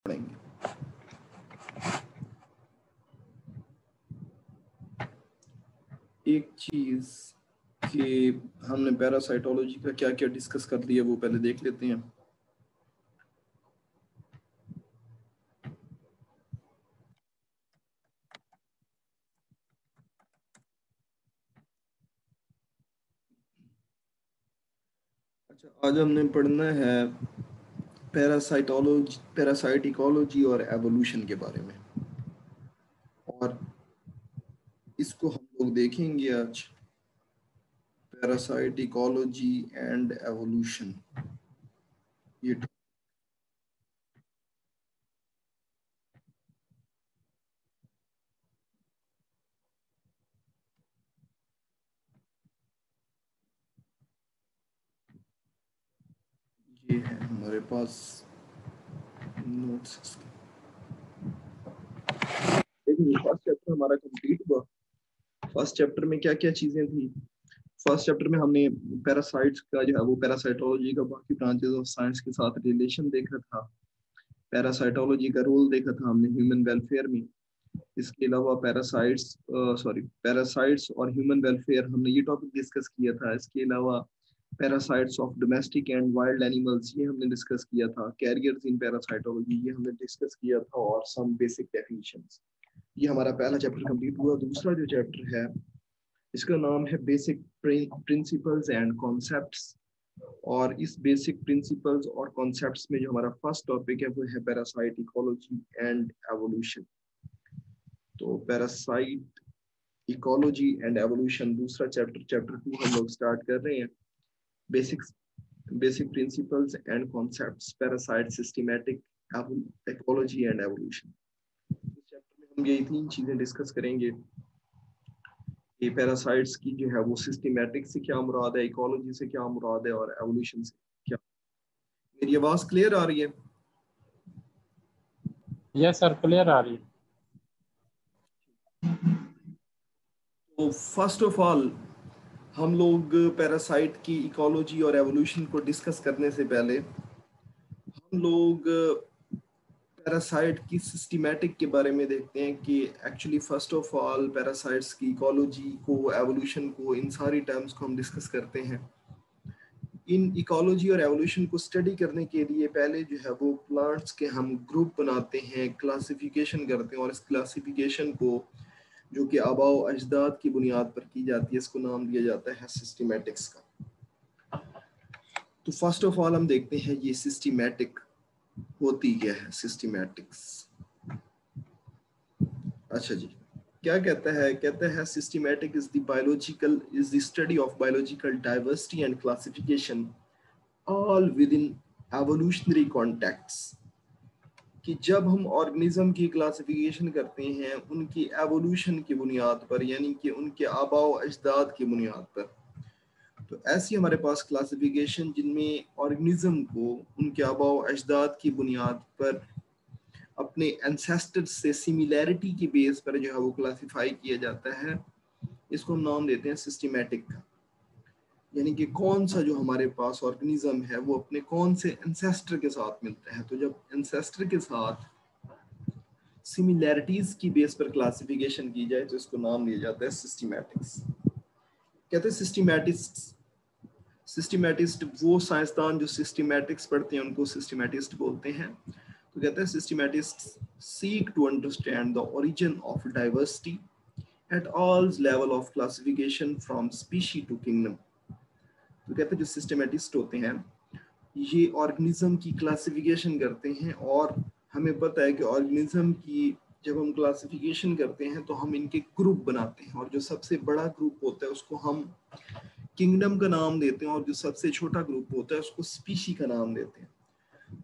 पढ़ेंगे। एक चीज कि हमने पैरासाइटोलॉजी का क्या क्या डिस्कस कर लिया वो पहले देख लेते हैं। अच्छा, आज हमने पढ़ना है पैरासाइट इकोलॉजी और एवोल्यूशन के बारे में, और इसको हम लोग देखेंगे आज। पैरासाइट इकोलॉजी एंड एवोल्यूशन, ये है हमारे पास नोट्स। देखिए, फर्स्ट चैप्टर हमारा कंप्लीट हुआ। फर्स्ट चैप्टर में क्या क्या चीजें थी? फर्स्ट चैप्टर में हमने पैरासाइट्स का जो है वो पैरासाइटोलॉजी का बाकी ब्रांचेस ऑफ साइंस के साथ रिलेशन देखा था। पैरासाइटोलॉजी का रोल देखा था हमने ह्यूमन वेलफेयर में। इसके अलावा पैरासाइट्स और ह्यूमन वेलफेयर, हमने ये टॉपिक डिस्कस किया था। इसके अलावा parasites of domestic and wild animals, ये हमने डिस्कस किया था। कैरियर्स इन पैरासाइटोलॉजी, ये हमने डिस्कस किया था, और सम बेसिक डेफिनेशंस। ये हमारा पहला चैप्टर कंप्लीट हुआ। दूसरा जो चैप्टर है इसका नाम है बेसिक प्रिंसिपल्स एंड कॉन्सेप्ट्स, और इस बेसिक प्रिंसिपल्स और कॉन्सेप्ट्स में जो हमारा फर्स्ट टॉपिक है वो है पैरासाइट इकोलॉजी एंड एवोल्यूशन। तो पैरासाइट इकोलॉजी एंड एवोल्यूशन दूसरा चैप्टर 2 हम लोग स्टार्ट कर रहे हैं। Basic principles and concepts, parasite, systematic, ecology and evolution. इस चैप्टर में हम ये तीन चीजें डिस्कस करेंगे। ये पैरासाइट्स की जो है वो सिस्टमैटिक से क्या मुराद है, इकोलॉजी से क्या मुराद है, और एवोल्यूशन से क्या। मेरी आवाज क्लियर आ रही है? यस सर, क्लियर आ रही है। तो फर्स्ट ऑफ ऑल हम लोग पैरासाइट की इकोलॉजी और एवोल्यूशन को डिस्कस करने से पहले हम लोग पैरासाइट की सिस्टमैटिक के बारे में देखते हैं कि actually first of all parasites की इकोलॉजी को, एवोल्यूशन को, इन सारी टर्म्स को हम डिस्कस करते हैं। इन इकोलॉजी और एवोल्यूशन को स्टडी करने के लिए पहले जो है वो प्लांट्स के हम ग्रुप बनाते हैं, क्लासिफिकेशन करते हैं, और इस क्लासिफिकेशन को जो कि आबाओ अजदाद की बुनियाद पर की जाती है, इसको नाम दिया जाता है सिस्टमैटिक्स का। तो फर्स्ट ऑफ ऑल हम देखते हैं ये सिस्टमैटिक होती क्या है, सिस्टमैटिक्स। अच्छा जी, क्या कहता है systematic is the study of biological diversity and classification all with in evolutionary contacts. कि जब हम ऑर्गेनिज्म की क्लासिफिकेशन करते हैं उनकी एवोल्यूशन की बुनियाद पर, यानी कि उनके आबाओ अजदाद की बुनियाद पर, तो ऐसी हमारे पास क्लासिफिकेशन जिनमें ऑर्गेनिज्म को उनके आबाओ अजदाद की बुनियाद पर अपने एंसेस्टर्स से सिमिलैरिटी की बेस पर जो है वो क्लासिफाई किया जाता है, इसको हम नाम देते हैं सिस्टमैटिक का। यानी कि कौन सा जो हमारे पास ऑर्गेनिज्म है वो अपने कौन से एंसेस्टर के साथ मिलता है। तो जब एंसेस्टर के साथ सिमिलैरिटीज की बेस पर क्लासिफिकेशन की जाए तो इसको नाम दिया जाता है सिस्टमैटिक्स। कहते हैं सिस्टमैटिस्ट वो साइंसदान जो सिस्टमैटिक्स पढ़ते हैं उनको सिस्टमैटिस्ट बोलते हैं। तो कहते हैं systematist seek to understand the origin of diversity at all level of classification from species to kingdom. तो कहते हैं जो सिस्टमैटिस्ट होते हैं ये ऑर्गेनिज्म की क्लासिफिकेशन करते हैं, और हमें पता है कि ऑर्गेनिज्म की जब हम क्लासिफिकेशन करते हैं तो हम इनके ग्रुप बनाते हैं, और जो सबसे बड़ा ग्रुप होता है उसको हम किंगडम का नाम देते हैं, और जो सबसे छोटा ग्रुप होता है उसको स्पीशी का नाम देते हैं।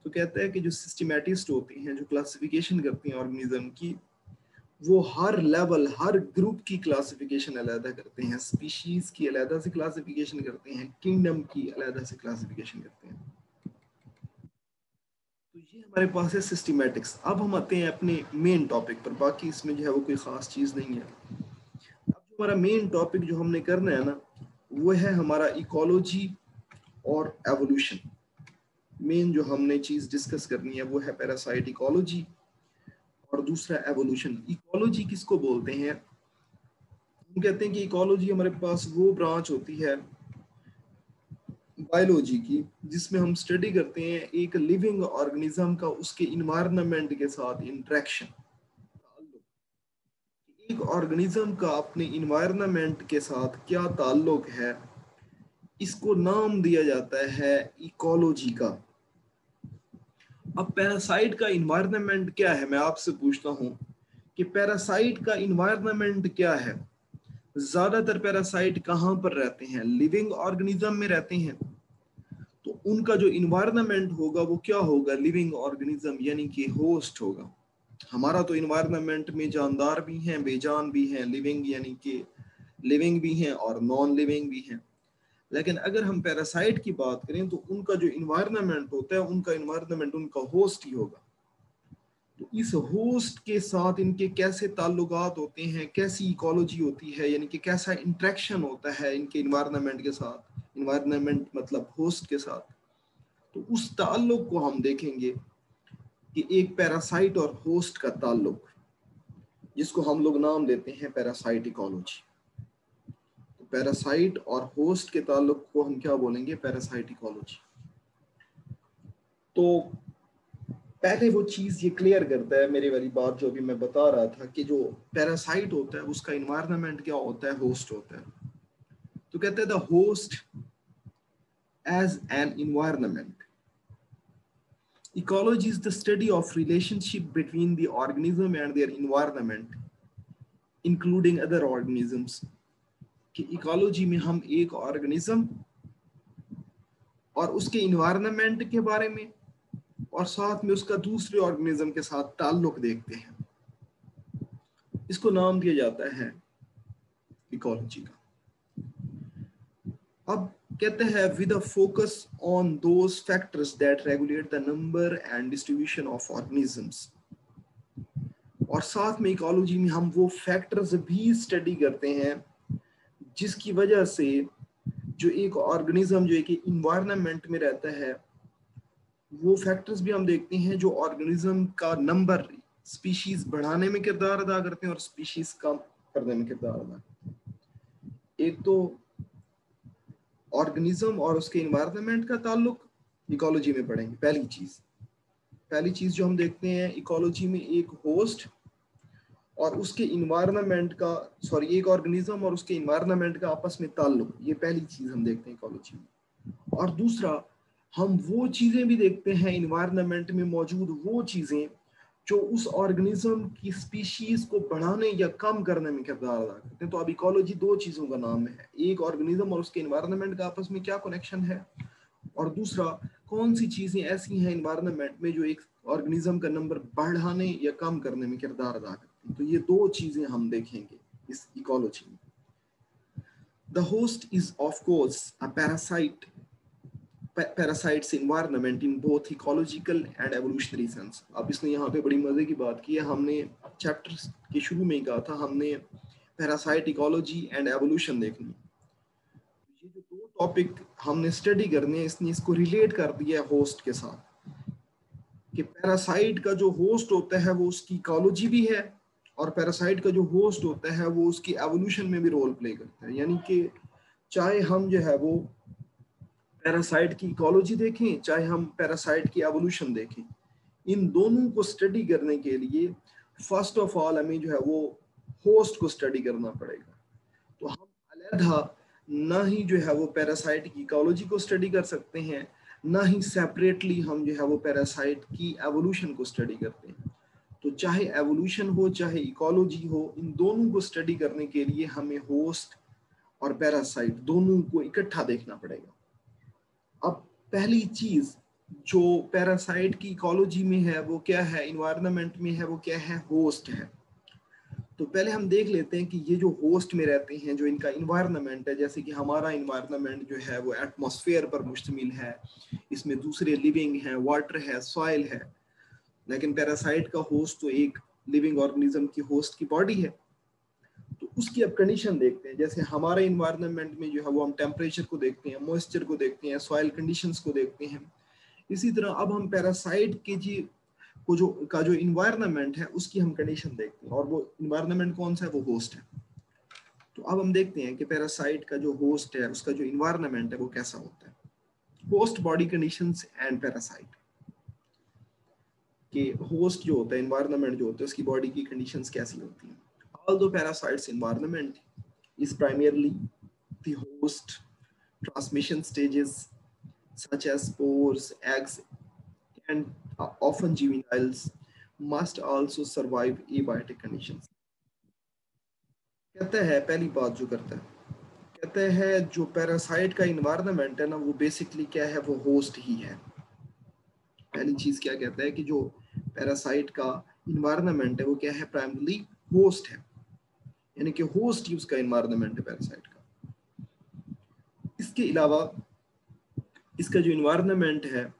तो कहता है कि जो सिस्टमैटिस्ट होते हैं जो क्लासिफिकेशन करते हैं ऑर्गेनिज्म की, वो हर लेवल, हर ग्रुप की क्लासिफिकेशन अलग करते हैं, स्पीशीज की अलग से क्लासिफिकेशन करते हैं, किंगडम की अलग से क्लासिफिकेशन करते हैं। तो ये हमारे पास है सिस्टमैटिक्स। अब हम आते हैं अपने मेन टॉपिक पर, बाकी इसमें जो है वो कोई खास चीज नहीं है। अब जो हमारा मेन टॉपिक जो हमने करना है ना, वो है हमारा इकोलॉजी और एवोल्यूशन। मेन जो हमने चीज डिस्कस करनी है वो है पैरासाइट इकोलॉजी और दूसरा एवोल्यूशन। इकोलॉजी किसको बोलते हैं? हम कहते हैं कि इकोलॉजी हमारे पास वो ब्रांच होती है बायोलॉजी की जिसमें हम स्टडी करते हैं एक लिविंग ऑर्गेनिज्म का उसके इन्वायरमेंट के साथ इंटरेक्शन। एक ऑर्गेनिज्म का अपने इन्वायरमेंट के साथ क्या ताल्लुक है, इसको नाम दिया जाता है इकोलॉजी का। अब पैरासाइट का इन्वायरमेंट क्या है, मैं आपसे पूछता हूं कि पैरासाइट का इन्वायरमेंट क्या है। ज्यादातर पैरासाइट कहां पर रहते हैं? लिविंग ऑर्गेनिज्म में रहते हैं। तो उनका जो इन्वायरमेंट होगा वो क्या होगा? लिविंग ऑर्गेनिज्म यानी कि होस्ट होगा। हमारा तो इन्वायरमेंट में जानदार भी हैं, बेजान भी हैं, लिविंग यानी कि लिविंग भी हैं और नॉन लिविंग भी हैं। लेकिन अगर हम पैरासाइट की बात करें तो उनका जो इन्वायरमेंट होता है, उनका इन्वायरमेंट उनका होस्ट ही होगा। तो इस होस्ट के साथ इनके कैसे ताल्लुकात होते हैं, कैसी इकोलॉजी होती है, यानी कि कैसा इंटरेक्शन होता है इनके इन्वायरमेंट के साथ, इन्वायरमेंट मतलब होस्ट के साथ, तो उस ताल्लुक को हम देखेंगे कि एक पैरासाइट और होस्ट का ताल्लुक, जिसको हम लोग नाम देते हैं पैरासाइट इकोलॉजी। तो पैरासाइट और होस्ट के ताल्लुक को हम क्या बोलेंगे? Parasite ecology. तो पहले वो चीज ये क्लियर करता है मेरी वाली बात जो अभी मैं बता रहा था कि जो पैरासाइट होता है उसका इन्वायरमेंट क्या होता है? होस्ट होता है। तो कहते हैं the host as an environment. Ecology is the study of relationship between the organism and their environment, including other organisms. कि इकोलॉजी में हम एक ऑर्गेनिज्म और उसके इन्वायरमेंट के बारे में और साथ में उसका दूसरे ऑर्गेनिज्म के साथ ताल्लुक देखते हैं। इसको नाम दिया जाता है इकोलॉजी का। अब कहते हैं with a focus on those factors that regulate the number and distribution of organisms. और साथ में इकोलॉजी में हम वो फैक्टर्स भी स्टडी करते हैं जिसकी वजह से जो एक ऑर्गेनिज्म जो एक इन्वायरमेंट में रहता है, वो फैक्टर्स भी हम देखते हैं जो ऑर्गेनिज्म का नंबर, स्पीशीज बढ़ाने में किरदार अदा करते हैं और स्पीशीज कम करने में किरदार अदा करते हैं। एक तो ऑर्गेनिज्म और उसके इन्वायरमेंट का ताल्लुक इकोलॉजी में पढ़ेंगे। पहली चीज जो हम देखते हैं इकोलॉजी में, एक होस्ट और उसके इन्वायरमेंट का, सॉरी, एक ऑर्गेनिज्म और उसके इन्वायरमेंट का आपस में ताल्लुक, ये पहली चीज हम देखते हैं इकोलॉजी में। और दूसरा, हम वो चीजें भी देखते हैं इन्वायरमेंट में मौजूद वो चीजें जो उस ऑर्गेनिज्म की स्पीशीज को बढ़ाने या कम करने में किरदार अदा करते हैं। तो अब इकोलॉजी दो चीजों का नाम है, एक ऑर्गेनिज्म और उसके इन्वायरमेंट का आपस में क्या कनेक्शन है, और दूसरा कौन सी चीजें ऐसी हैं इन्वायरमेंट में जो एक ऑर्गेनिज्म का नंबर बढ़ाने या कम करने में किरदार अदा करती हैं। तो ये दो चीजें हम देखेंगे इस इकोलॉजी में। The host is of course a parasite, parasites environment in both ecological and evolutionary sense। अब इसने यहाँ पे बड़ी मजे की बात की है। हमने चैप्टर के शुरू में ही कहा था हमने पैरासाइट इकोलॉजी एंड एवोल्यूशन देखनी। ये जो दो टॉपिक हमने स्टडी करने हैं, इसने इसको रिलेट कर दिया है होस्ट के साथ कि पैरासाइट का जो होस्ट होता है वो उसकी इकोलॉजी भी है और पैरासाइट का जो होस्ट होता है वो उसकी एवोल्यूशन में भी रोल प्ले करता है। यानी कि चाहे हम जो है वो पैरासाइट की इकोलॉजी देखें, चाहे हम पैरासाइट की एवोल्यूशन देखें, इन दोनों को स्टडी करने के लिए फर्स्ट ऑफ ऑल हमें जो है वो होस्ट को स्टडी करना पड़ेगा। तो हम अलग ना ही जो है वो पैरासाइट की इकोलॉजी को स्टडी कर सकते हैं, ना ही सेपरेटली हम जो है वो पैरासाइट की एवोल्यूशन को स्टडी करते हैं। तो चाहे एवोल्यूशन हो चाहे इकोलॉजी हो, इन दोनों को स्टडी करने के लिए हमें होस्ट और पैरासाइट दोनों को इकट्ठा देखना पड़ेगा। अब पहली चीज जो पैरासाइट की इकोलॉजी में है वो क्या है, इन्वायरमेंट में है, वो क्या है, होस्ट है। तो पहले हम देख लेते हैं कि ये जो होस्ट में रहते हैं, जो इनका इन्वायरमेंट है, जैसे कि हमारा इन्वायरमेंट जो है वो एटमॉस्फेयर पर मुश्तमिल है, इसमें दूसरे लिविंग है, वाटर है, सॉइल है। लेकिन पैरासाइट का होस्ट तो एक लिविंग ऑर्गेनिज्म की होस्ट की बॉडी है। तो उसकी अब कंडीशन देखते हैं। जैसे हमारे इन्वायरमेंट में जो है वो हम टेम्परेचर को देखते हैं, मॉइस्चर को देखते हैं, सॉइल कंडीशंस को देखते हैं। इसी तरह अब हम पैरासाइट के जो इन्वायरमेंट है उसकी हम कंडीशन देखते हैं, और वो इन्वायरमेंट कौन सा है, वो होस्ट है। तो अब हम देखते हैं कि पैरासाइट का जो होस्ट है उसका जो इन्वायरमेंट है वो कैसा होता है। Host body conditions and parasite के होस्ट जो होता है, इन्वायरमेंट जो होता है, उसकी बॉडी की कंडीशंस कैसी होती हैं। Although parasites environment is primarily the host, transmission stages such as spores, eggs, and often juveniles must also survive abiotic conditions. कहता है, पहली बात जो करता है, कहता है जो पैरासाइट का इन्वायरमेंट है ना, वो बेसिकली क्या है, वो होस्ट ही है। पहली चीज क्या कहता है कि जो पैरासाइट का इन्वायरमेंट है वो क्या है, प्राइमरली होस्ट है, यानी कि होस्ट ही उसका इन्वायरमेंट है पैरासाइट का। इसके अलावा इसका जो इन्वायरमेंट है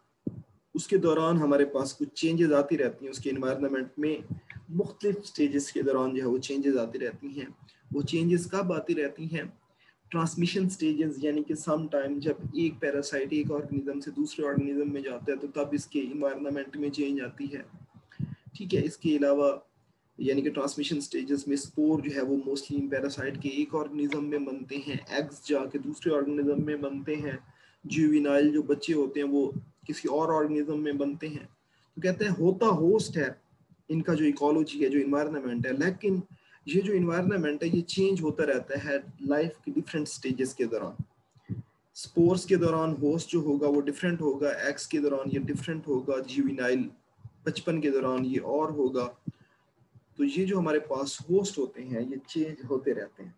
उसके दौरान हमारे पास कुछ चेंजेस आती रहती हैं। उसके इन्वायरमेंट में मुख्तलिफ स्टेजेस के दौरान जो है वो चेंजेस आती रहती हैं। वो चेंजेस कब आती रहती हैं, ट्रांसमिशन स्टेजेस, यानी कि सम टाइम जब एक पैरासाइट एक ऑर्गेनिज्म से दूसरे ऑर्गेनिज्म में जाता है तो तब इसके इन्वायरमेंट में चेंज आती है। ठीक है, इसके अलावा यानी कि ट्रांसमिशन स्टेजेस में स्पोर जो है वो मोस्टली पैरासाइट के एक ऑर्गेनिज्म में बनते हैं, एग्स जाके दूसरे ऑर्गेनिज्म में बनते हैं, जुवेनाइल जो बच्चे होते हैं वो किसी और ऑर्गेनिज्म में बनते हैं। तो कहते हैं होता होस्ट है इनका जो इकोलॉजी है, जो इन्वायरमेंट है, लेकिन ये जो इन्वायरमेंट है ये चेंज होता रहता है लाइफ के डिफरेंट स्टेजेस के दौरान। स्पोर्स के दौरान होस्ट जो होगा वो डिफरेंट होगा, एग्स के दौरान ये डिफरेंट होगा, जुवेनाइल बचपन के दौरान ये और होगा। तो ये जो हमारे पास होस्ट होते हैं ये चेंज होते रहते हैं।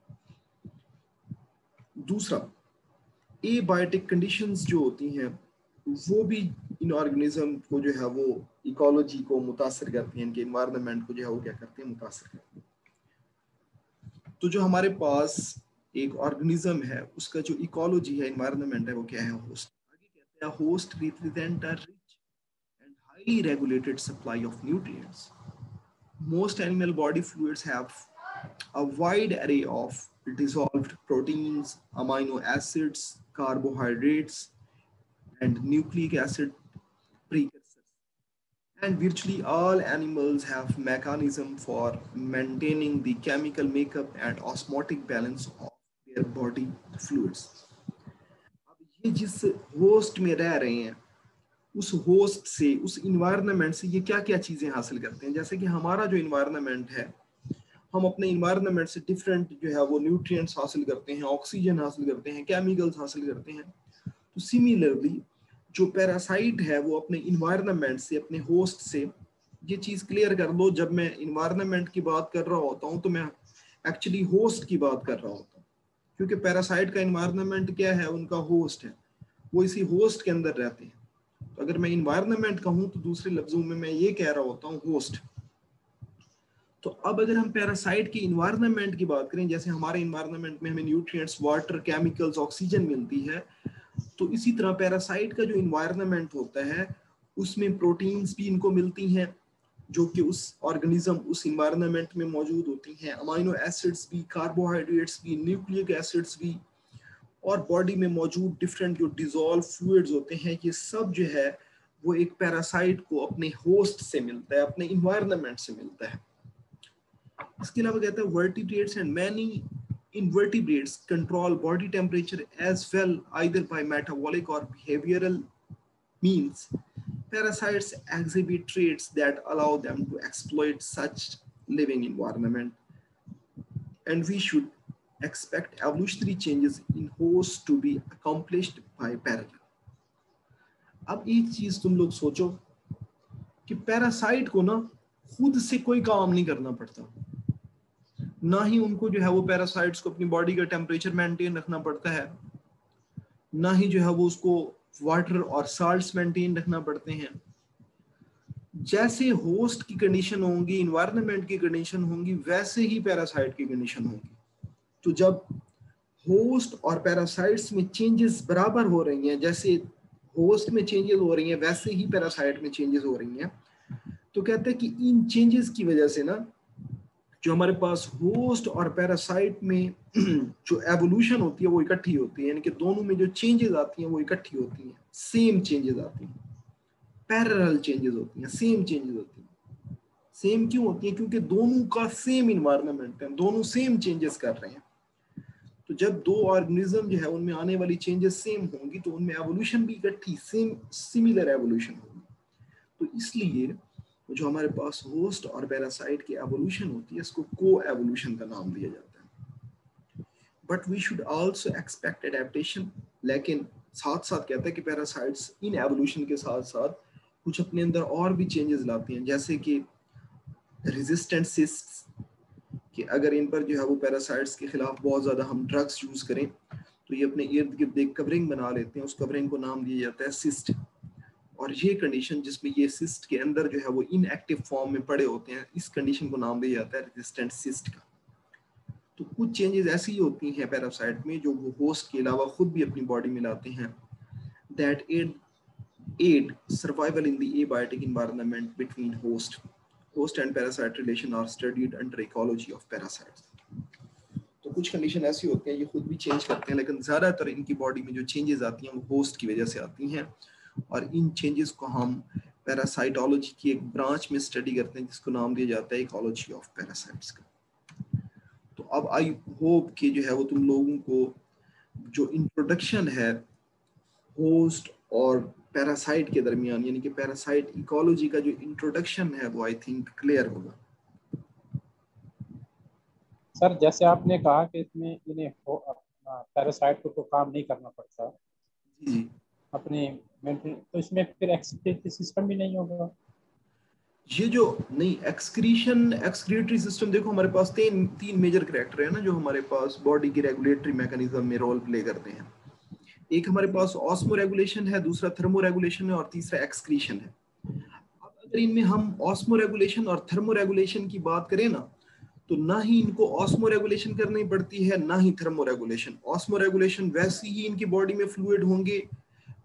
दूसरा, एबायोटिक कंडीशंस जो होती हैं वो भी इन ऑर्गेनिज्म को जो है वो इकोलॉजी को मुतासर करती हैं, इनके इन्वायरमेंट को जो है वो क्या करते हैं, मुतासर करते हैं। तो जो हमारे पास एक ऑर्गेनिज्म है उसका जो इकोलॉजी है, इन्वायरमेंट है, वो क्या है, होस्ट। आगे कहते हैं host represent a rich and highly regulated supply of nutrients. Most animal body fluids have a wide array of dissolved proteins, amino acids, carbohydrates, and nucleic acid precursors. And virtually all animals have mechanism for maintaining the chemical makeup and osmotic balance of their body fluids. अब ये जिस host में रह रहे हैं उस host से, उस इन्वायरमेंट से ये क्या क्या चीजें हासिल करते हैं। जैसे कि हमारा जो इन्वायरमेंट है, हम अपने इन्वायरमेंट से डिफरेंट जो है वो न्यूट्रिएंट्स हासिल करते हैं, ऑक्सीजन हासिल करते हैं, केमिकल्स हासिल करते हैं। तो सिमिलरली जो पैरासाइट है वो अपने इन्वायरमेंट से, अपने होस्ट से, ये चीज क्लियर कर लो, जब मैं इन्वायरमेंट की बात कर रहा होता हूँ तो मैं एक्चुअली होस्ट की बात कर रहा होता हूँ, क्योंकि पैरासाइट का इन्वायरमेंट क्या है, उनका होस्ट है, वो इसी होस्ट के अंदर रहते हैं। तो अगर मैं इन्वायरमेंट कहूं तो दूसरे लफ्जों में मैं ये कह रहा होता हूं होस्ट। तो अब अगर हम पैरासाइट की इन्वायरमेंट की बात करें, जैसे हमारे इन्वायरमेंट में हमें न्यूट्रिएंट्स, वाटर, केमिकल्स, ऑक्सीजन मिलती है, तो इसी तरह पैरासाइट का जो इन्वायरमेंट होता है उसमें प्रोटीन्स भी इनको मिलती हैं जो कि उस ऑर्गेनिज्म, उस इन्वायरमेंट में मौजूद होती हैं, अमाइनो एसिड्स भी, कार्बोहाइड्रेट्स भी, न्यूक्लिक एसिड्स भी, और बॉडी में मौजूद डिफरेंट जो डिजॉल्व फ्लूइड्स होते हैं, ये सब जो है वो एक पैरासाइट को अपने होस्ट से मिलता है, अपने इन्वायरमेंट से मिलता है। इसके अलावा कहता है vertebrates and many invertebrates control body temperature as well, either by metabolic or behavioral means. Parasites exhibit traits that allow them to exploit such living environment, and we should expect evolutionary changes in hosts to be accomplished by parallel. अब एक चीज तुम लोग सोचो कि parasite को ना खुद से कोई काम नहीं करना पड़ता, ना ही उनको जो है वो पैरासाइट्स को अपनी बॉडी का टेम्परेचर मेंटेन रखना पड़ता है, ना ही जो है वो उसको वाटर और साल्ट्स मेंटेन रखना पड़ते हैं। जैसे होस्ट की कंडीशन होंगी, इन्वायरमेंट की कंडीशन होंगी, वैसे ही पैरासाइट की कंडीशन होगी। तो जब होस्ट और पैरासाइट्स में चेंजेस बराबर हो रही हैं, जैसे होस्ट में चेंजेस हो रही हैं वैसे ही पैरासाइट में चेंजेस हो रही हैं, तो कहते हैं कि इन चेंजेस की वजह से ना जो हमारे पास होस्ट और पैरासाइट में जो एवोल्यूशन होती है वो इकट्ठी होती है, यानी कि दोनों में जो चेंजेस आती हैं वो इकट्ठी होती हैं, सेम चेंजेस आती हैं। पैरेलल चेंजेस होती हैं, सेम चेंजेस होती हैं। सेम क्यों होती हैं? क्योंकि दोनों का सेम इन्वायरमेंट है, दोनों सेम चेंजेस कर रहे हैं। तो जब दो ऑर्गेनिज्म जो है उनमें आने वाली चेंजेस सेम होंगी तो उनमें एवोल्यूशन भी इकट्ठी सेम सिमिलर एवोल्यूशन होगी। तो इसलिए जो हमारे पास होस्ट और पैरासाइट की एवोल्यूशन होती है इसको को एवोल्यूशन का नाम दिया जाता है। But we should also expect adaptation, लेकिन साथ साथ कहता है कि पैरासाइट्स इन एवोल्यूशन के साथ साथ कुछ अपने अंदर और भी चेंजेस लाती हैं, जैसे कि रेजिस्टेंट सिस्ट्स, कि अगर इन पर जो है वो पैरासाइट्स के खिलाफ बहुत ज़्यादा हम ड्रग्स यूज़ करें तो ये अपने इर्द गिर्द एक कवरिंग बना लेते हैं, उस कवरिंग को नाम दिया जाता है सिस्ट। और ये कंडीशन जिसमें ये सिस्ट के अंदर जो है वो इनएक्टिव फॉर्म में पड़े होते हैं, इस कंडीशन को नाम दिया जाता है रेजिस्टेंट सिस्ट का। तो कुछ चेंजेस ऐसी होती हैं पैरासाइट में जो वो होस्ट के अलावा खुद भी अपनी बॉडी में लाते हैं, that aid survival in the abiotic environment between host and parasite relation are studied under ecology of parasites। तो कुछ कंडीशन ऐसी होती हैं ये खुद भी चेंज करते हैं, लेकिन ज्यादातर इनकी बॉडी में जो चेंजेस आती हैं वो होस्ट की वजह से आती हैं, और इन चेंजेस को हम पैरासाइटोलॉजी की एक ब्रांच में स्टडी करते हैं जिसको नाम दिया जाता है इकोलॉजी ऑफ पैरासाइट्स का। तो अब आई होप कि जो है वो तुम लोगों को जो इंट्रोडक्शन है होस्ट और पैरासाइट के दरमियान, यानी कि पैरासाइट इकोलॉजी का जो इंट्रोडक्शन है वो आई थिंक क्लियर होगा। सर जैसे आपने कहा कि इसमें इन्हें पैरासाइट को तो काम नहीं करना पड़ता जी अपने मेंटेन, तो इसमें फिर एक्सक्रीटरी सिस्टम भी नहीं होगा? ये जो नहीं एक्सक्रीटरी सिस्टम, देखो हमारे पास तीन मेजर कैरेक्टर है ना जो हमारे पास बॉडी की रेगुलेटरी मैकेनिज्म में रोल प्ले करते हैं। एक हमारे पास ऑस्मो रेगुलेशन है, दूसरा थर्मो रेगुलेशन है और तीसरा एक्सक्रीशन है। अब अगर इनमें हम ऑस्मो रेगुलेशन और थर्मो रेगुलेशन की बात करें ना, तो ना ही इनको ऑस्मो रेगुलेशन करनी पड़ती है ना ही थर्मो रेगुलेशन। ऑस्मो रेगुलेशन वैसे ही इनकी बॉडी में फ्लूइड होंगे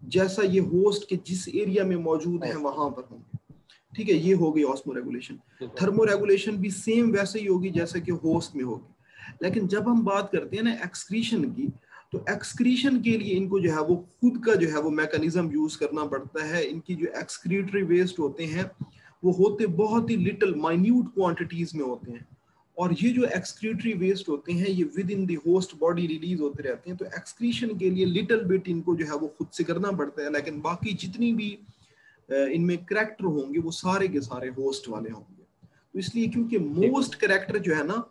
जैसा ये होस्ट के जिस एरिया में मौजूद है वहां पर होंगे, ठीक है, ये हो गई ऑस्मो रेगुलेशन। थर्मो रेगुलेशन भी सेम वैसे ही होगी जैसे कि होस्ट में होगी। लेकिन जब हम बात करते हैं ना एक्सक्रीशन की, तो एक्सक्रीशन के लिए इनको जो है वो खुद का जो है वो मैकेनिज्म यूज करना पड़ता है। इनकी जो एक्सक्रीटरी वेस्ट होते हैं वो होते बहुत ही लिटिल माइन्यूट क्वांटिटीज में होते हैं, और ये जो एक्सक्रीटरी वेस्ट होते हैं ये with in the host body release होते रहते हैं। तो एक्सक्रीशन के लिए लिटिल बिट इनको जो है वो खुद से करना पड़ता है, लेकिन बाकी जितनी भी इनमें करैक्टर होंगे वो सारे के सारे होस्ट वाले होंगे। तो इसलिए क्योंकि मोस्ट करैक्टर जो है ना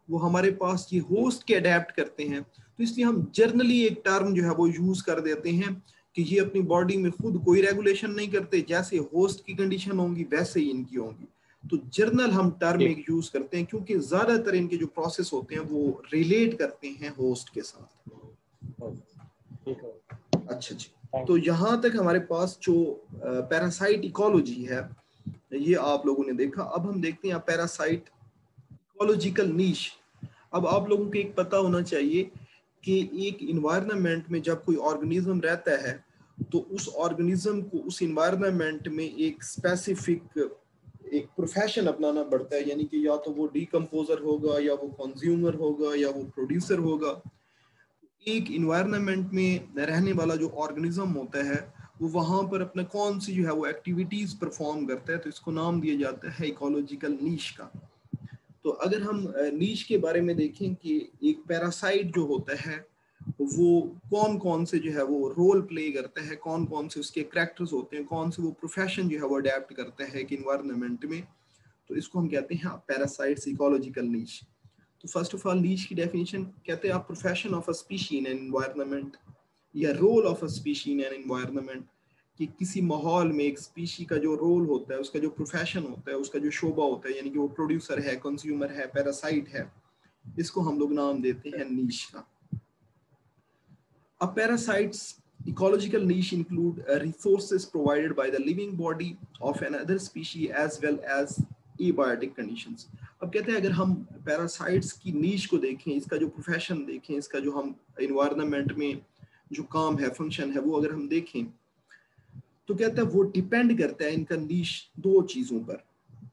वो हमारे पास ये होस्ट के अडेप्ट करते हैं, तो इसलिए हम जर्नली एक टर्म जो है वो यूज कर देते हैं कि ये अपनी बॉडी में खुद कोई रेगुलेशन नहीं करते, जैसे होस्ट की कंडीशन होंगी वैसे ही इनकी होंगी। तो जर्नल हम टर्म एक यूज करते हैं क्योंकि ज्यादातर इनके जो प्रोसेस होते हैं वो रिलेट करते हैं होस्ट के साथ। अच्छा जी, तो यहाँ तक हमारे पास जो पैरासाइट इकोलॉजी है ये आप लोगों ने देखा। अब हम देखते हैं पैरासाइट इकोलॉजिकल नीश। अब आप लोगों को एक पता होना चाहिए कि एक इन्वायरमेंट में जब कोई ऑर्गेनिज्म रहता है तो उस ऑर्गेनिज्म को उस इन्वायरमेंट में एक स्पेसिफिक एक प्रोफेशन अपनाना पड़ता है, यानी कि या तो वो डीकम्पोजर होगा या वो कंज्यूमर होगा या वो प्रोड्यूसर होगा। एक इन्वायरमेंट में रहने वाला जो ऑर्गेनिज्म होता है वो वहां पर अपना कौन सी जो है वो एक्टिविटीज परफॉर्म करता है, तो इसको नाम दिया जाता है इकोलॉजिकल नीश का। तो अगर हम नीश के बारे में देखें कि एक पैरासाइट जो होता है वो कौन कौन से जो है वो रोल प्ले करता है, कौन कौन से उसके कैरेक्टर्स होते हैं, कौन से वो प्रोफेशन जो है वो अडेप्ट करता है एक इन्वायरमेंट में, तो इसको हम कहते हैं पैरासाइट्स इकोलॉजिकल नीश। तो फर्स्ट ऑफ ऑल नीश की डेफिनेशन कहते हैं आप profession of a species in an environment या role of a species in an environment, कि किसी माहौल में एक स्पीशी का जो रोल होता है, उसका जो प्रोफेशन होता है, उसका जो शोबा होता है, यानी कि वो प्रोड्यूसर है, कंज्यूमर है, पैरासाइट है, इसको हम लोग नाम देते हैं नीश का। A parasite's ecological niche include resources provided by the living body of another species as well as abiotic conditions। अब कहते हैं अगर हम पैरासाइट्स की नीश को देखें, इसका जो प्रोफेशन देखें, इसका जो हम इन्वायरमेंट में जो काम है, फंक्शन है, वो अगर हम देखें तो कहता है वो डिपेंड करता है इनका नीश दो चीजों पर।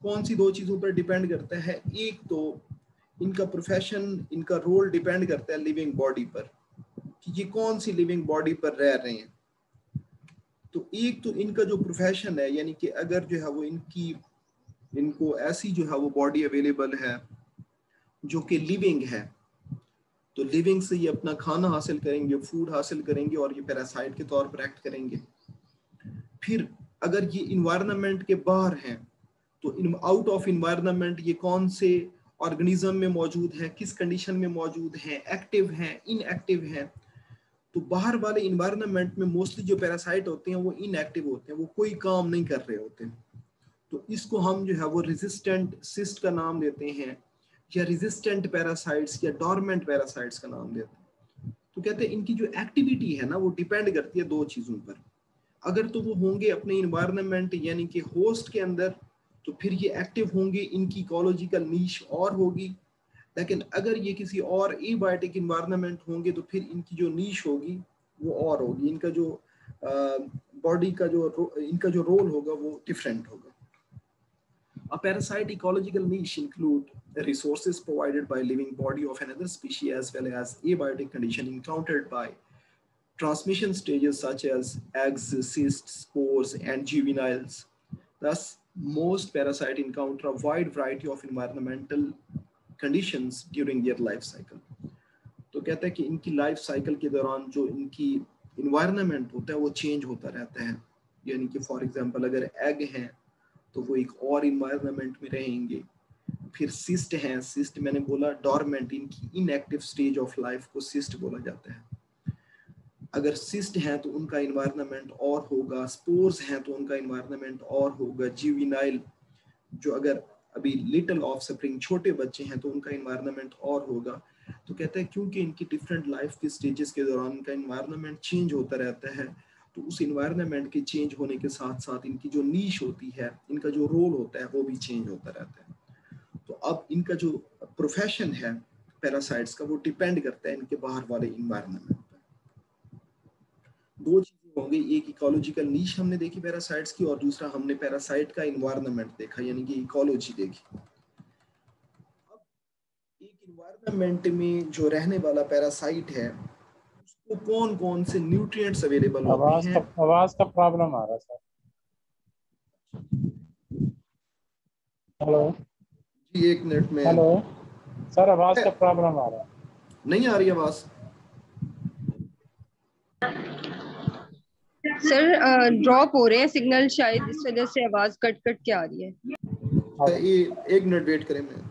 कौन सी दो चीजों पर डिपेंड करता है? एक तो इनका प्रोफेशन, इनका रोल डिपेंड करता है लिविंग बॉडी पर, कि ये कौन सी लिविंग बॉडी पर रह रहे हैं। तो एक तो इनका जो प्रोफेशन है, यानी कि अगर जो है वो इनको ऐसी जो है वो बॉडी अवेलेबल है जो कि लिविंग है, तो लिविंग से ये अपना खाना हासिल करेंगे, फूड हासिल करेंगे और ये पैरासाइट के तौर पर एक्ट करेंगे। फिर अगर ये इन्वायरमेंट के बाहर हैं तो आउट ऑफ इन्वायरमेंट ये कौन से ऑर्गेनिज्म में मौजूद है, किस कंडीशन में मौजूद है, एक्टिव हैं, इनएक्टिव हैं। तो बाहर वाले इन्वायरमेंट में मोस्टली जो पैरासाइट होते हैं वो इनएक्टिव होते हैं, वो कोई काम नहीं कर रहे होते। तो इसको हम जो है वो रेजिस्टेंट सिस्ट का नाम देते हैं, या रेजिस्टेंट पैरासाइट्स या डोरमेंट पैरासाइट्स का नाम देते हैं। तो कहते हैं इनकी जो एक्टिविटी है ना वो डिपेंड करती है दो चीजों पर। अगर तो वो होंगे अपने इन्वायरमेंट यानी कि होस्ट के अंदर, तो फिर ये एक्टिव होंगे, इनकी इकोलॉजिकल नीश और होगी। लेकिन अगर ये किसी और एबायोटिक इन्वायरमेंट होंगे तो फिर इनकी जो नीश होगी वो और होगी, इनका जो बॉडी का इनका जो रोल होगा वो डिफरेंट होगा। A parasite ecological niche include the resources provided by living body of another species as well as abiotic condition encountered by transmission stages such as eggs, cysts, spores, and juveniles. Thus, most parasites encounter a wide variety of environmental conditions during their life cycle. तो कहता है कि इनकी life cycle के दौरान जो इनकी environment होता है वो चेंज होता रहता है। यानी कि फॉर एग्जांपल अगर एग हैं तो वो एक और इन्वायरमेंट में रहेंगे। फिर सिस्ट हैं, सिस्ट मैंने बोला डोरमेंट, इनकी इनएक्टिव स्टेज ऑफ लाइफ को सिस्ट बोला जाता है। अगर सिस्ट हैं तो उनका इन्वायरमेंट और होगा, स्पोर्स हैं तो उनका इन्वायरमेंट और होगा, जुवेनाइल जो अगर अभी लिटिल ऑफस्प्रिंग छोटे बच्चे हैं तो उनका इन्वायरमेंट और होगा। तो कहता है क्योंकि इनकी डिफरेंट लाइफ के स्टेजेस के दौरान इनका इन्वायरमेंट चेंज होता रहता है, तो उस इन्वायरमेंट के चेंज होने के साथ साथ इनकी जो नीश होती है, इनका जो रोल होता है वो भी चेंज होता रहता है। तो अब इनका जो प्रोफेशन है पैरासाइट्स का वो डिपेंड करता है इनके बाहर वाले इन्वायरमेंट पर। दो चीजें होंगी, एक इकोलॉजिकल नीश हमने देखी पैरासाइट्स की और दूसरा हमने पैरासाइट का इन्वायरमेंट देखा यानी कि इकोलॉजी देखी। अब एक इन्वायरमेंट में जो रहने वाला पैरासाइट है उसको कौन कौन से न्यूट्रिएंट्स अवेलेबल होते हैं। आवाज का प्रॉब्लम आ रहा है सर। हेलो जी एक मिनट में। हेलो सर, आवाज का प्रॉब्लम आ रहा है। नहीं आ रही आवाज सर? ड्रॉप हो रहे हैं सिग्नल, शायद इस वजह से आवाज कट कट के आ रही है। एक मिनट वेट करें। मैं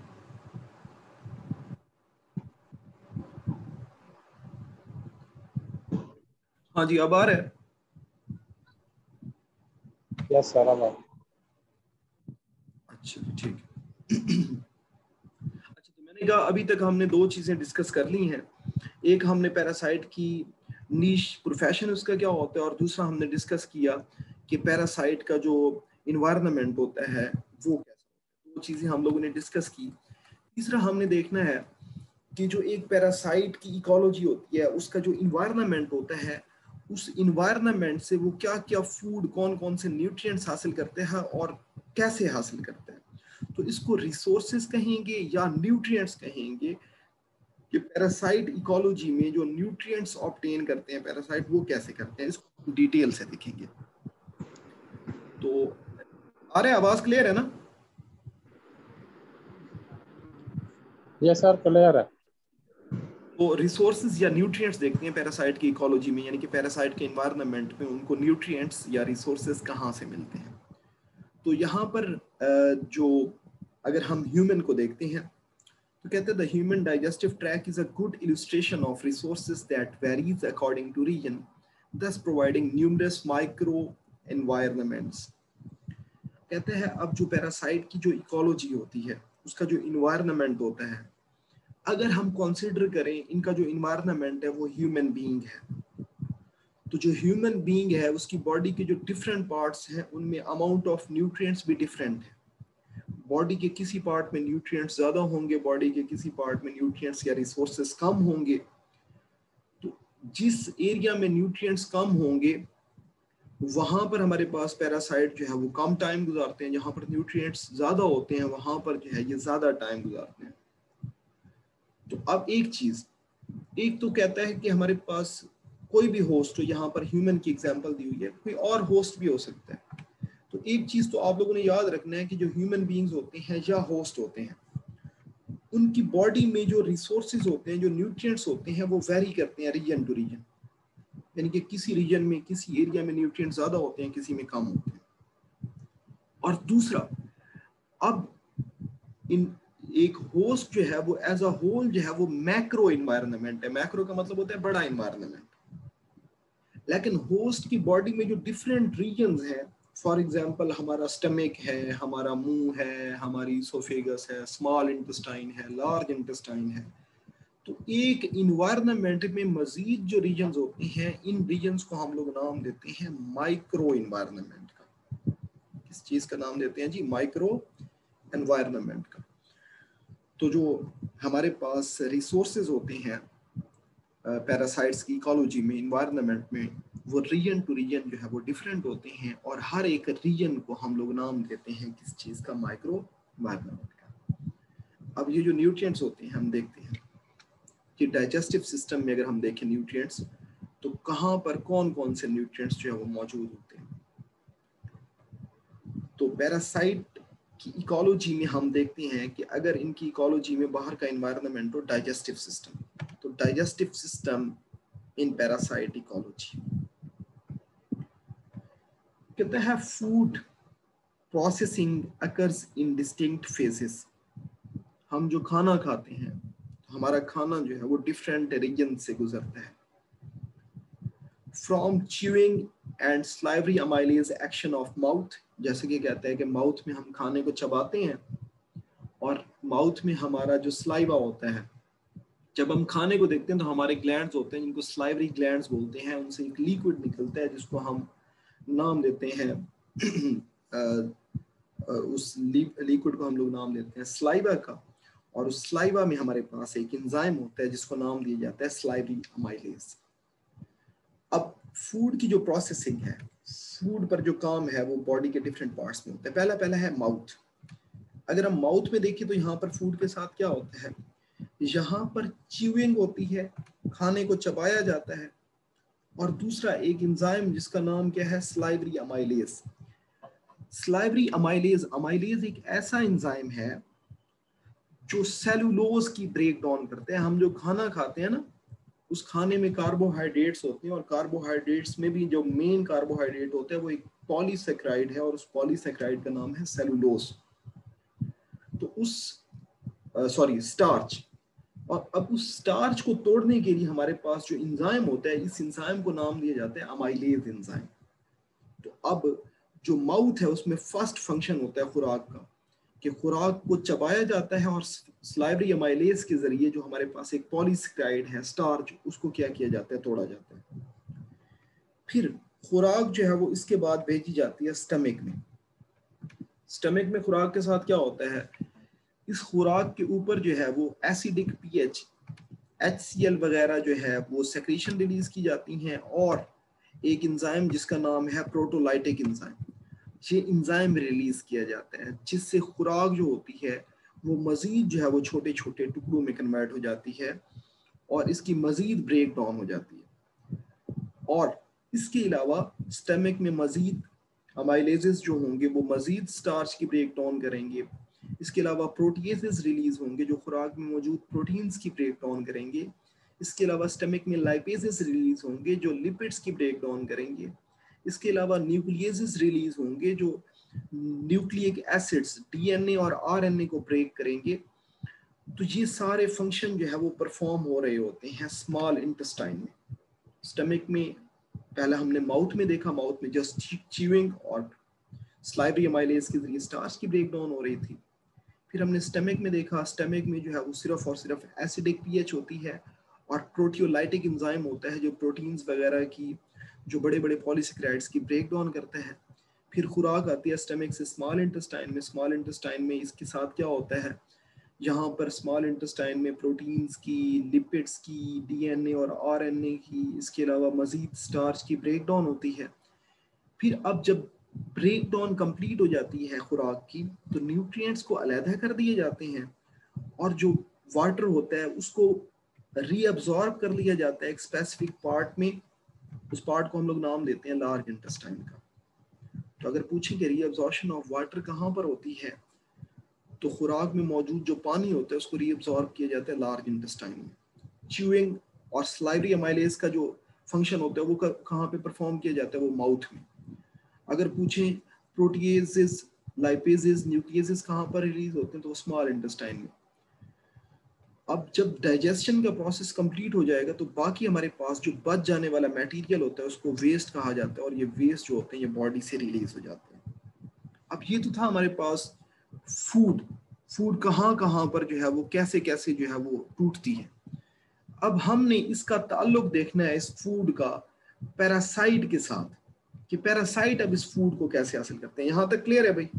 हाँ जी अब आ रहा है। यस सर अब अच्छा ठीक है। अच्छा तो मैंने कहा अभी तक हमने दो चीजें डिस्कस कर ली हैं। एक हमने पैरासाइट की नीश प्रोफेशन उसका क्या होता है, और दूसरा हमने डिस्कस किया कि पैरासाइट का जो इन्वायरमेंट होता है वो कैसा होता है। दो चीजें हम लोगों ने डिस्कस की। तीसरा हमने देखना है कि जो एक पैरासाइट की इकोलॉजी होती है, उसका जो इन्वायरमेंट होता है, उस इन्वायरमेंट से वो क्या क्या फूड, कौन कौन से न्यूट्रिएंट्स हासिल करते हैं और कैसे हासिल करते हैं। तो इसको रिसोर्सेज कहेंगे या न्यूट्रिएंट्स कहेंगे कि पैरासाइट इकोलॉजी में जो न्यूट्रिएंट्स ऑब्टेन करते हैं पैरासाइट वो कैसे करते हैं, इसको डिटेल से देखेंगे। तो आ रहा है, आवाज क्लियर है ना? यस सर क्लियर है। तो रिसोर्सेज या न्यूट्रिएंट्स देखते हैं पैरासाइट की इकोलॉजी में, यानी कि पैरासाइट के इन्वायरमेंट में उनको न्यूट्रिएंट्स या रिसोर्सेज कहाँ से मिलते हैं। तो यहाँ पर जो अगर हम ह्यूमन को देखते हैं तो कहते हैं the human digestive tract is a good illustration of resources that varies according to region, thus providing numerous micro environments। कहते हैं अब जो पैरासाइट की जो इकोलॉजी होती है, उसका जो इन्वायरमेंट होता है, अगर हम कंसीडर करें इनका जो इन्वायरमेंट है वो ह्यूमन बीइंग है, तो जो ह्यूमन बीइंग है उसकी बॉडी के जो डिफरेंट पार्ट्स हैं उनमें अमाउंट ऑफ न्यूट्रिएंट्स भी डिफरेंट है। बॉडी के किसी पार्ट में न्यूट्रिएंट्स ज्यादा होंगे, बॉडी के किसी पार्ट में न्यूट्रिएंट्स या रिसोर्सेज कम होंगे। तो जिस एरिया में न्यूट्रिएंट्स कम होंगे वहां पर हमारे पास पैरासाइट जो है वो कम टाइम गुजारते हैं, जहां पर न्यूट्रिएंट्स ज्यादा होते हैं वहां पर जो है ये ज्यादा टाइम गुजारते हैं। तो अब एक चीज, एक तो कहता है कि हमारे पास कोई भी होस्ट हो, यहाँ पर ह्यूमन की एग्जांपल दी हुई है, कोई और होस्ट भी हो सकता है। तो एक चीज तो आप लोगों ने याद रखना है कि जो ह्यूमन बीइंग्स होते हैं या होस्ट होते हैं, उनकी बॉडी में जो रिसोर्सेज होते हैं, जो न्यूट्रिएंट्स होते हैं, वो वेरी करते हैं रीजन टू रीजन। यानी कि किसी रीजन में, किसी एरिया में न्यूट्रिएंट्स ज्यादा होते हैं, किसी में कम होते हैं। और दूसरा, अब इन एक होस्ट जो है वो एज अ होल जो है वो मैक्रो इन्वायरमेंट है। मैक्रो का मतलब होता है बड़ा इन्वायरमेंट। लेकिन होस्ट की बॉडी में जो डिफरेंट रीजन्स हैं, फॉर एग्जांपल हमारा स्टमक है, हमारा मुंह है, हमारी इसोफेगस है, स्मॉल इंटेस्टाइन है, लार्ज इंटेस्टाइन है, तो एक इन्वायरमेंट में मजीद जो रीजन्स होते हैं, इन रीजन्स को हम लोग नाम देते हैं माइक्रो इन्वायरमेंट का। किस चीज का नाम देते हैं जी? माइक्रो एनवायरनमेंट का। तो जो हमारे पास रिसोर्सेज होते हैं पैरासाइट्स की इकोलॉजी में, इन्वायरमेंट में, वो रीजन टू रीजन जो है वो डिफरेंट होते हैं, और हर एक रीजन को हम लोग नाम देते हैं किस चीज का? माइक्रो इन्वायरमेंट का। अब ये जो न्यूट्रिएंट्स होते हैं, हम देखते हैं कि डाइजेस्टिव सिस्टम में अगर हम देखें न्यूट्रिएंट्स, तो कहाँ पर कौन कौन से न्यूट्रिएंट्स जो है वो मौजूद होते हैं। तो पैरासाइट की इकोलॉजी में हम देखते हैं कि अगर इनकी इकोलॉजी में बाहर का एनवायरनमेंट हो, डाइजेस्टिव सिस्टम, तो digestive system in parasite ecology कहते हैं food processing occurs in distinct phases. हम जो खाना खाते हैं, हमारा खाना जो है वो डिफरेंट रीजन से गुजरता है। From chewing and salivary amylase action of mouth, जैसे कि कहते हैं कि माउथ में हम खाने को चबाते हैं, और माउथ में हमारा जो स्लाइवा होता है, जब हम खाने को देखते हैं तो हमारे ग्लैंड्स होते हैं जिनको स्लाइवरी ग्लैंड्स बोलते हैं, उनसे एक लिक्विड निकलता है जिसको हम नाम देते हैं उस लिक्विड को हम लोग नाम देते हैं स्लाइवा का। और उस स्लाइवा में हमारे पास एक एंजाइम होता है जिसको नाम दिया जाता है स्लाइवरी अमाइलेज। अब फूड की जो प्रोसेसिंग है, फूड पर जो काम है, वो बॉडी के डिफरेंट पार्ट्स में होता है। पहला है माउथ। अगर हम माउथ में देखें तो यहाँ पर फूड के साथ क्या होता है? यहाँ पर च्यूइंग होती है, खाने को चबाया जाता है, और दूसरा एक एंजाइम जिसका नाम क्या है? Salivary amylase. Salivary amylase, amylase एक ऐसा एंजाइम है जो सेलुलोज की ब्रेक डाउन करते हैं। हम जो खाना खाते हैं ना, उस खाने में कार्बोहाइड्रेट्स होते हैं, और कार्बोहाइड्रेट्स में भी जो मेन कार्बोहाइड्रेट होता है वो एक पॉलीसेक्राइड है, और उस पॉलीसेक्राइड का नाम है सेलुलोज। तो उस स्टार्च। और अब उस स्टार्च को तोड़ने के लिए हमारे पास जो एंजाइम होता है, इस एंजाइम को नाम दिया जाता है अमाइलेज एंजाइम। तो अब जो माउथ है उसमें फर्स्ट फंक्शन होता है खुराक का, कि खुराक को चबाया जाता है, और स्लाइवरी अमाइलेज के जरिए जो हमारे पास एक पॉलीसेक्राइड है स्टार्च, उसको क्या किया जाता है? तोड़ा जाता है। फिर खुराक जो है वो इसके बाद भेजी जाती है स्टमक में। स्टमक में खुराक के साथ क्या होता है? इस खुराक के ऊपर जो है वो एसिडिक पीएच, HCl वगैरह जो है वो सेक्रेशन रिलीज की जाती हैं, और एक एंजाइम जिसका नाम है प्रोटोलाइटिक एंजाइम, ये एंजाइम रिलीज किया जाता है, जिससे खुराक जो होती है वो मजीद जो है वो छोटे छोटे टुकड़ों में कन्वर्ट हो जाती है, और इसकी मजीद ब्रेक डाउन हो जाती है। और इसके अलावा स्टमक में मजीद अमाइलेजेस जो होंगे वो मजीद स्टार्च की ब्रेक डाउन करेंगे। इसके अलावा प्रोटीएसेस रिलीज होंगे जो खुराक में मौजूद प्रोटीन्स की ब्रेक डाउन करेंगे। इसके अलावा स्टमक में लाइपेजेस रिलीज होंगे जो लिपिड्स की ब्रेक डाउन करेंगे। इसके अलावा न्यूक्लियेसेस रिलीज होंगे जो न्यूक्लिक एसिड्स DNA और RNA को ब्रेक करेंगे। तो ये सारे फंक्शन जो है वो परफॉर्म हो रहे होते हैं स्मॉल इंटेस्टाइन में। स्टमक में पहले हमने माउथ में देखा, माउथ में जस्ट च्यूइंग और स्लाइवरी अमाइलेज के जरिए स्टार्च की ब्रेक डाउन हो रही थी। फिर हमने स्टमक में देखा, स्टमक में जो है वो सिर्फ और सिर्फ एसिडिक पीएच होती है, और प्रोटियोलाइटिक एंजाइम होता है जो प्रोटीन्स वगैरह की, जो बड़े बड़े पॉलीसेक्राइड्स की ब्रेक डाउन करता है। फिर खुराक आती है स्टमक से स्मॉल इंटेस्टाइन में। स्मॉल इंटेस्टाइन में इसके साथ क्या होता है? यहाँ पर स्मॉल इंटेस्टाइन में प्रोटीन्स की, लिपिड्स की, DNA और RNA की, इसके अलावा मजीद स्टार्च की ब्रेक डाउन होती है। फिर अब जब ब्रेक डाउन कंप्लीट हो जाती है खुराक की, तो न्यूट्रिएंट्स को अलहदा कर दिए जाते हैं, और जो वाटर होता है उसको रीअब्सॉर्ब कर लिया जाता है एक स्पेसिफिक पार्ट में, उस पार्ट को हम लोग नाम देते हैं लार्ज इंटेस्टाइन का। तो अगर पूछें कि रीअब्जॉर्प्शन ऑफ वाटर कहाँ पर होती है, तो खुराक में मौजूद जो पानी होता है उसको रीअब्जॉर्ब किया जाता है लार्ज इंटेस्टाइन में। च्यूइंग और स्लाइवरी अमाइलेज का जो फंक्शन होता है वो कहाँ पे परफॉर्म किया जाता है, वो माउथ में। अगर पूछें प्रोटीएजेस, लाइपेजेस, न्यूक्लियसेस कहाँ पर रिलीज होते हैं, तो स्मॉल इंटेस्टाइन में। अब जब डाइजेशन का प्रोसेस कंप्लीट हो जाएगा तो बाकी हमारे पास जो बच जाने वाला मटेरियल होता है उसको वेस्ट कहा जाता है, और ये वेस्ट जो होते हैं ये बॉडी से रिलीज हो जाते हैं। अब ये तो था हमारे पास फूड कहाँ कहाँ पर जो है वो कैसे कैसे जो है वो टूटती है। अब हमने इसका ताल्लुक देखना है इस फूड का पैरासाइट के साथ, कि पैरासाइट अब इस फूड को कैसे हासिल करते हैं। यहां तक क्लियर है भाई?